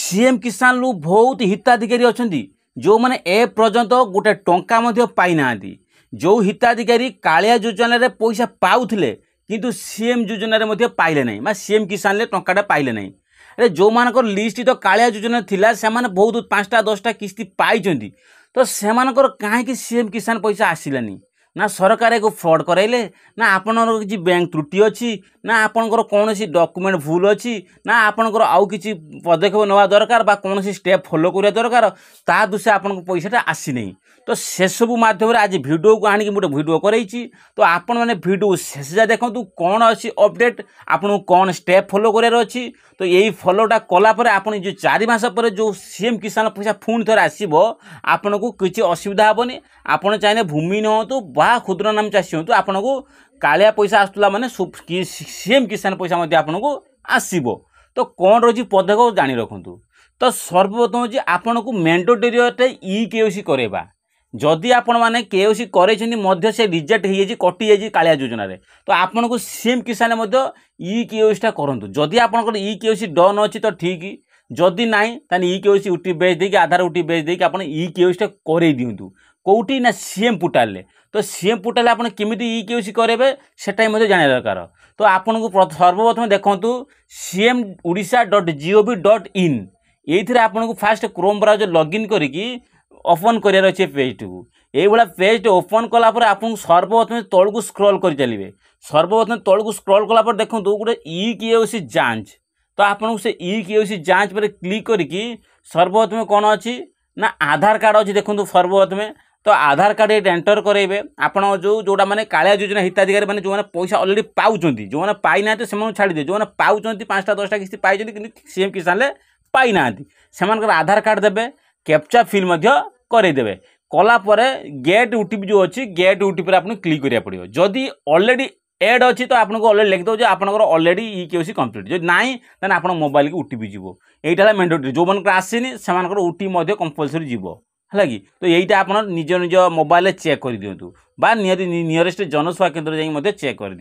CM किसान रु बहुत हिताधिकारी अच्छा जो मैंने ए पर्यंत गोटे टंका पाई ना जो हिताधिकारी कालिया योजन रे पैसा पाउथिले किंतु सीएम योजन पाइले नहीं सीएम किसान टंका पाइले नहीं। अरे जो मानकर लिस्ट तो कालिया योजन थिला से माने बहुत 5टा 10टा किस्ती पाई तो से कहीं सीएम किसान पैसा आसिलानी ना सरकार एक फ्रॉड कराइले ना आपनकर किसी बैंक त्रुटि अच्छी ना आपनकर कौन सी डॉक्यूमेंट भूल अच्छी ना आपनकर आउ किसी पदक्षेप नेवा दरकार बा कौन सी स्टेप फॉलो करिया दरकार ता दूसरे आपन पैसाटा आसी नहीं। तो से सब माध्यम आज वीडियो को आनिक गोटे वीडियो करैछि तो आपण माने वीडियो शेष जा देखंतु कौन अच्छी अपडेट आपन कौन स्टेप फॉलो करार अच्छी। तो यही फॉलोटा कला पर आपन जो 4 मास पर जो सीएम किसान पैसा पुणी थोड़े आसो आपन को किसी असुविधा हेनी। आपन चाहिए भूमि हूँ बा क्षुद्र नाम चाषी हूँ आपन को कालिया पैसा आसला माने सीएम किसान पैसा आपन को आसो। तो कौन रही पदक्षेप जानी रखु। तो सर्वप्रथम जी आपन को मैंडेटरी केओसी करेबा जदि आपण मैंने केओसी करे से रिजेक्ट हो कटि जाइए कालिया योजना रे तो आपन को सीएम किसान केओसीटा करूँ। जदि आपंकर केओसी डन अच्छी तो ठीक जदि नाई ताने केओसी उठी बेच देकी आधार उठी बेच देकी आपन केओसीटा करे दिंतु कौटी ना सीएम पोर्टाल। तो सीएम पोर्टाल आपन केमिति केओसी करेबे सेटाई मते जाने दरकार। तो आपन को सर्वप्रथम देखंतु cmodisha.gov.in ये आपन को फास्ट क्रोम ब्राउजर लॉगिन करिकी ओपन करार अच्छे पेज को ये पेज ओपन कलापर आप सर्वप्रथम तौल को स्क्रॉल कर चलिए। सर्वप्रथम तौल को स्क्रॉल कलापर देखो गोटे केओसी जांच तो आपको से केओसी जांच पर क्लिक करके सर्वप्रथम कौन अच्छी ना आधार कार्ड अच्छी देखो सर्वप्रथम तो आधार कार्ड ये एंटर करेंगे आप जोटा मैंने कालिया योजना हिताधिकारी मैंने जो पैसा अलरेडी पाँच जो मैंने पाई ना से छाड़ी जो पाँच 5टा 10टा किस्ती पाई कि सीएम किसान पाई ना से आधार कार्ड देवे कैप्चा फिल करेदेवे कलापर गेट ओटीपी जो अच्छी गेट ओटीपी आप क्लिक करा पड़ो। जदि ऑलरेडी एड अच्छी तो आपको ऑलरेडी लिखिद जो आपंकर ऑलरेडी केओसी कंप्लीट जो नाई तेना आप मोबाइल की ओटीपी जीव यहीटा मैंडेटरी जो मन आसनी से ओटीपी कंपलसरी जीव है कि। तो यहीटा आप निज निज मोबाइल चेक कर दिंतु बा नियरेस्ट जनसेवा केन्द्र जाइए चेक कर